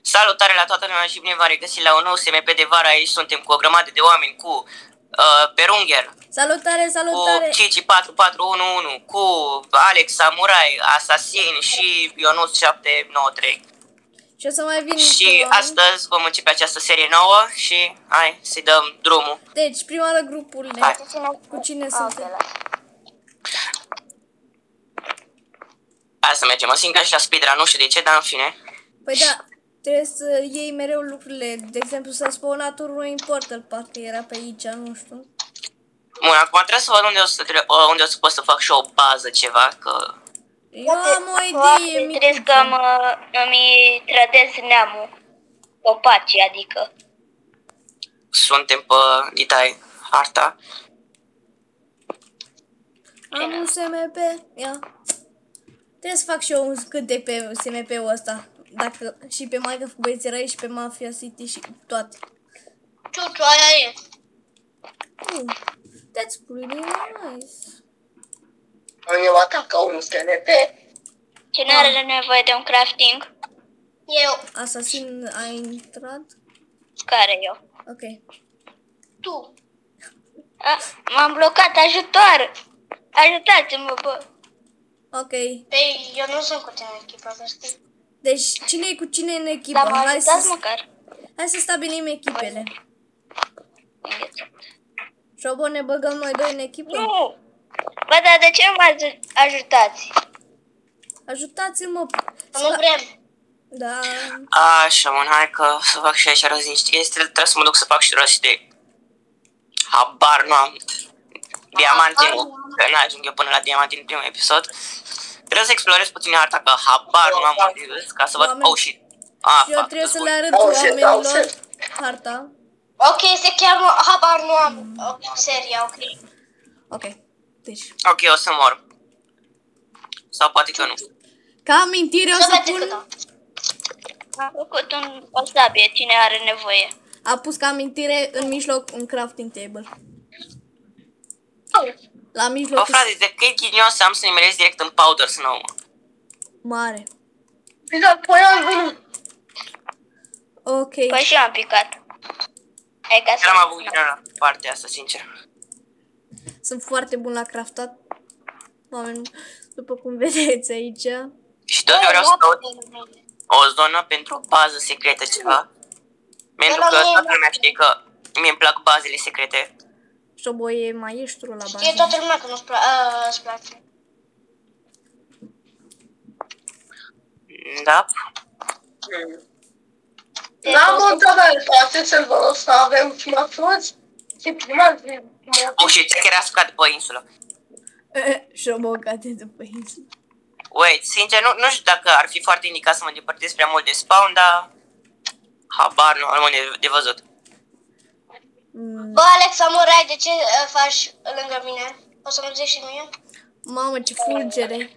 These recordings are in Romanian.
Salutare la toată lumea și bine v-am regăsit la un nou SMP de vară. Aici suntem cu o grămadă de oameni, cu Perungher, Salutare, salutare! cu Cici 4411, cu Alex Samurai, Asasin și Ionuț 793. Și o să mai vin Și astăzi vom începe această serie nouă și hai să-i dăm drumul. Deci, prima oară grupurile. Hai. Cu cine suntem? Hai să mergem. Mă simt ca și la speedrun, nu știu de ce, dar în fine. Păi da, trebuie să iei mereu lucrurile. De exemplu, s-a spawnat un Ruin Portal, parcă era pe aici, nu știu. Bun, acum trebuie să văd unde o să pot să fac și o bază, ceva, că... Eu am o idee mică. Trebuie că îmi trădez neamul. Opacii, adică. Suntem pe Litai, harta. Am un SMP. Ia. Trebuie să fac și eu un cât de pe SMP-ul ăsta. Dacă și pe Minecraft cu băieții răi și pe Mafia City și toate. Ciuciu, aia e. That's pretty nice. Eu atac un SNP. Cine are nevoie de un crafting? Eu. Asasin a intrat? Care eu? Ok. Tu. M-am blocat, ajutor! Ajutați-mă, bă! Ok. Păi, eu nu sunt cu tine în echipă, să știi. Deci, cine e cu cine în echipă? Dar mă ajutați măcar. Hai să stabilim echipele. Înghețat. Șobo, ne băgăm noi doi în echipă? Nu! Bă, dar de ce mă ajutați? Ajutați-mă! Nu vrem. Da. Așa, mă, hai că să fac și aici rost niște chestii. Trebuie să mă duc să fac și rost de... Habar nu am. Diamante, că n-ajung eu până la diamante în primul episod. Trebuie să explorez puțin harta, că habar nu am unde ca să văd... Oameni. Oh, shit. Ah, Și eu fuck, trebuie să bun. le arăt oamenilor harta. Ok, se cheamă Habar nu am seria, ok. Ok. Deci, Ok, o să mor. Sau poate că nu. ca amintire o să pun... Am făcut o sabie, cine are nevoie. A pus ca amintire în mijloc un crafting table. La Bă, mijloc frate, de că e ghinios să am să nimerez direct în powder snow, mă. mare. Bine, păi am venit. Ok. Păi și eu am picat. Hai ca să... N-am avut ghinion la partea asta, sincer. Sunt foarte bun la craftat. Oameni, după cum vedeți aici. Și tot eu vreau să caut o zonă pentru o bază secretă, ceva. Pentru că toată lumea știe că mie-mi plac bazele secrete. Șobo e maestru la bază. Știe toată lumea că nu-ți place. Da? N-am o tabelă, poate să-l vă să avem prima toți. Și prima zi. Oh, și chiar era scat pe insulă. Șobo cade după insulă. Wait, sincer, nu știu dacă ar fi foarte indicat să mă depărtez prea mult de spawn, dar... Habar nu, rămâne de văzut. Bă, Alex Samurai, de ce faci lângă mine? O să-mi zici și mie? Mamă, ce fulgere.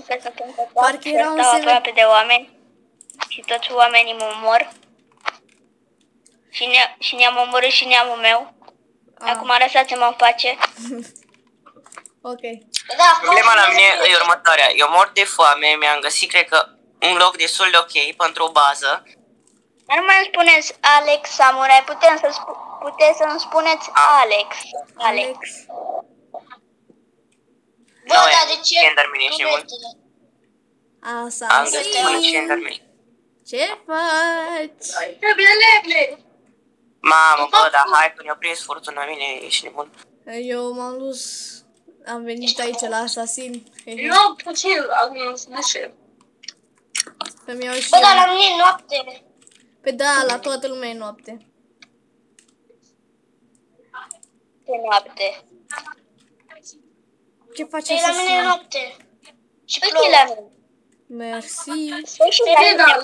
Parcă Parcă era un stau semn. aproape de oameni și toți oamenii mă omor. Și ne-am omorât și neamul meu. Acum lăsați-mă în pace. Ok. Da, Problema la mine e următoarea. Eu mor de foame, mi-am găsit, cred că, un loc destul de ok pentru o bază. Dar nu mai spuneți Alex Samurai, puteți să-mi spuneți Alex. Alex. Bă, Nu, dar e de ce? Enderman, ești nebun. Am găsit un Asasin. Enderman. Ce faci? Trebuie lemne. Mamă, bă, dar hai că ne-a prins furtuna mine, ești nebun. Eu m-am dus. Am venit aici la Asasin. Eu puțin am smeșe. Îmi iau și Bă, dar eu. la mine e noapte. Pe da, la toată lumea e noapte. E noapte. Ce faci Păi la mine e Asasin? noapte. Și Păi plouă. și la mine. Merci. Păi și la Bine, mine. da.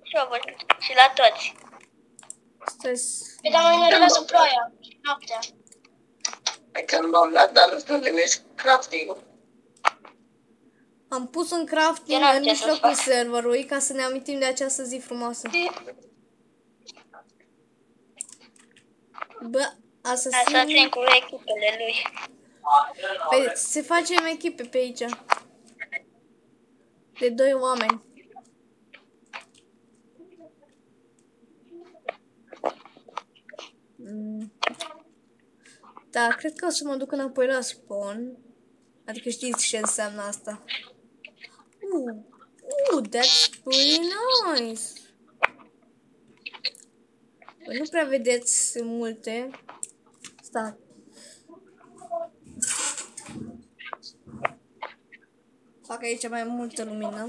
Și eu văd. Și la toți. Stres. Păi dar mai nervează ploaia. Noaptea. Hai că nu m-am luat, dar nu știu de mișc crafting. Am pus un crafting Eu n-am în ce să mijlocul fac. serverului ca să ne amintim de această zi frumoasă. Bă, Asasin Asasin. cu echipele lui. Păi, se facem echipe pe aici. De 2 oameni. Da, cred că o să mă duc înapoi la spawn. Adică știți ce înseamnă asta. That's pretty nice. Păi nu prea vedeți multe. Stai. Fac aici mai multă lumină.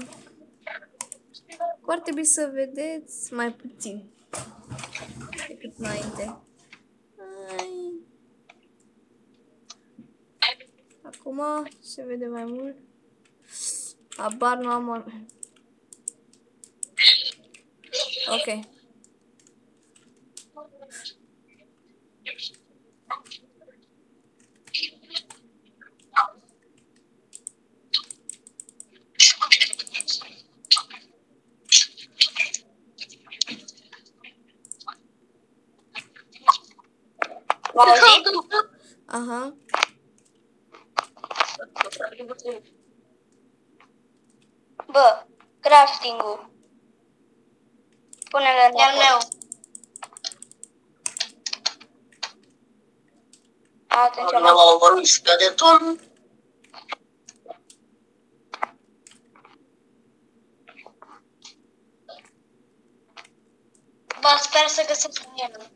Ar trebui să vedeți mai puțin decât înainte. Acum se vede mai mult. Abar nu am... Ok. Aha. Bă, crafting-ul. Pune-le în al meu. Atunci am vorbit și de ton. Bă, sper să găsesc el.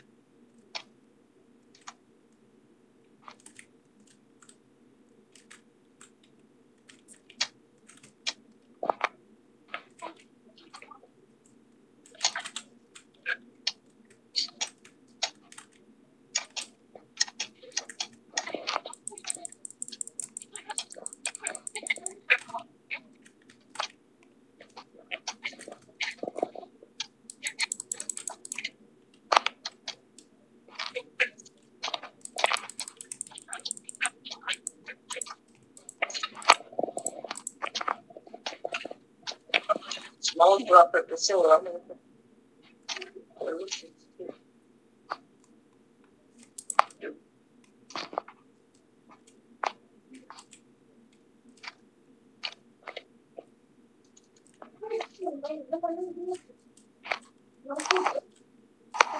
M-am durat pe PC-ul ăla.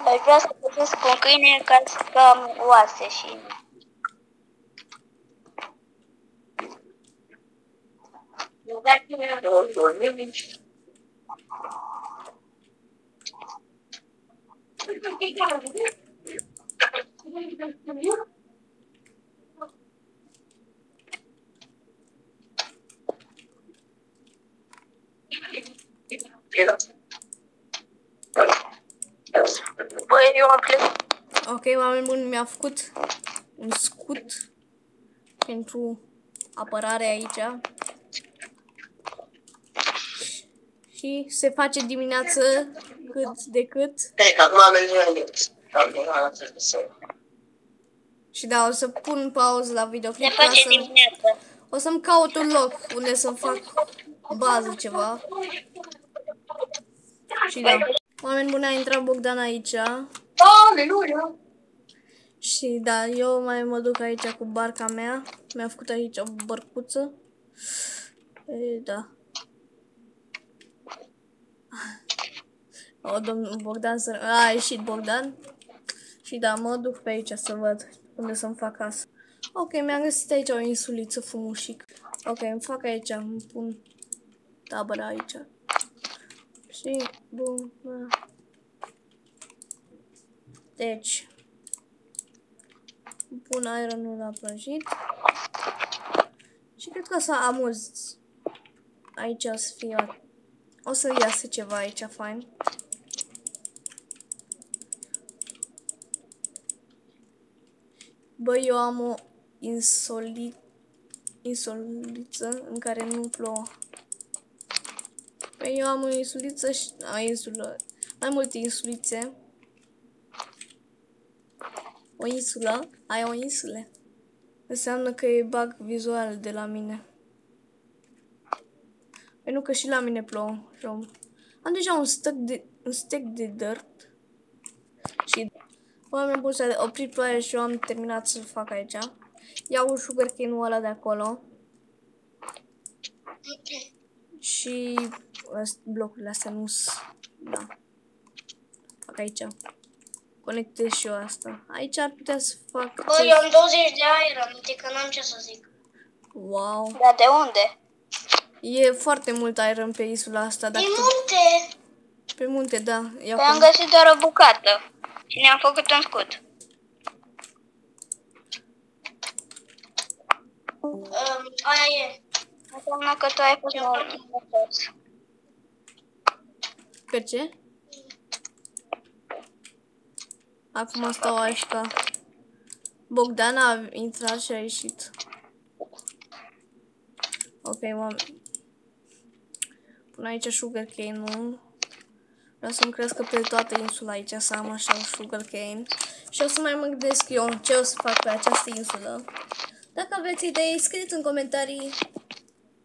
Aș vrea să găsesc un câine ca să am oase și... Băi, eu am plecat. Ok, oameni buni, mi-a făcut un scut pentru apărare aici. Și se face dimineață cât de cât. Și da, o să pun pauză la videoclip. Se face dimineața. O să-mi caut un loc unde să-mi fac bază ceva. Și da. Oameni buni, a intrat Bogdan aici. Aleluia! Și da, eu mai mă duc aici cu barca mea. Mi-a făcut aici o bărcuță. Da. O, domnul Bogdan să... A ieșit Bogdan. Și da, mă duc pe aici să văd unde să-mi fac casă. Ok, mi-am găsit aici o insuliță frumușică. Ok, îmi fac aici, îmi pun tabăra aici. Și, bun, da. Deci, pun ironul la prăjit. Și cred că o să amuz. Aici o să fie... O să iasă ceva aici, fain. Băi, eu am o insuliță în care nu plouă. Păi eu am o insuliță și... insulă. Mai multe insulițe. O insulă? Ai o insulă. Înseamnă că e bug vizual de la mine. Păi nu, că și la mine plouă. Am deja un stack de dirt. Și oameni buni, s-a oprit ploaia și eu am terminat să fac aici. Iau sugarcane-ul ăla de acolo. Și blocurile astea nu sunt... Da. Fac aici. conectez și eu asta. Aici ar putea să fac... Bă, eu am 20 de iron, adică n-am ce să zic. Wow. Dar de unde? E foarte mult iron pe insula asta. Din Dacă munte! pe munte, da. Ia Păi am găsit doar o bucată. Și ne-am făcut un scut. Aia e. Înseamnă că tu ai fost mult. Pe ce? Acum stau aici ca... Bogdan a intrat și a ieșit. Ok, pun aici sugarcane-ul. Vreau să-mi crească pe toată insula aici, să am așa un sugarcane. Și o să mai mă gândesc eu ce o să fac pe această insulă. Dacă aveți idei, scrieți în comentarii.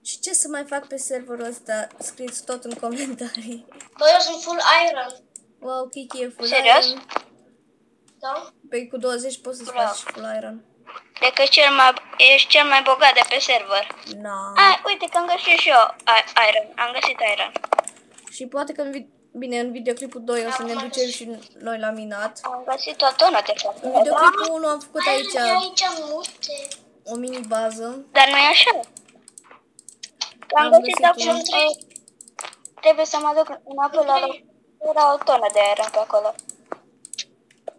Și ce să mai fac pe serverul ăsta, scrieți tot în comentarii. Bă, eu sunt full iron. Wow, Kiki e full Serios? iron. Da? Păi cu 20 poți să-ți Bravo. faci full iron. Cred că ești cel mai bogat de pe server. Na. Ai, uite că am găsit și eu iron. Am găsit iron. Și poate că bine, în videoclipul 2 o să ne ducem și noi la minat. Am găsit o tonă de În fapt. videoclipul 1 am făcut Iron aici e aici multe. o mini bază. Dar nu e așa. Că am Am găsit găsit acum. Trebuie să mă duc înapoi la loc. Era o tonă de iron pe acolo.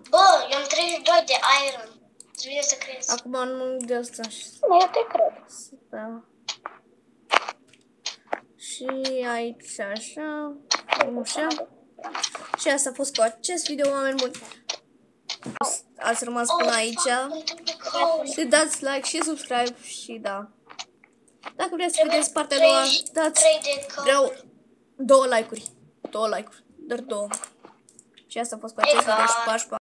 Bă, eu am 32 de iron. Trebuie să crezi. Acum nu de asta și Eu te cred. da. Și aici așa, așa. Și asta a fost cu acest video, oameni buni. Ați rămas până aici. Să dați like și subscribe și da. Dacă vreți să vedeți partea a doua, dați, 3 de vreau 2 like-uri. 2 like-uri, doar 2. Și asta a fost cu acest video și pa, pa.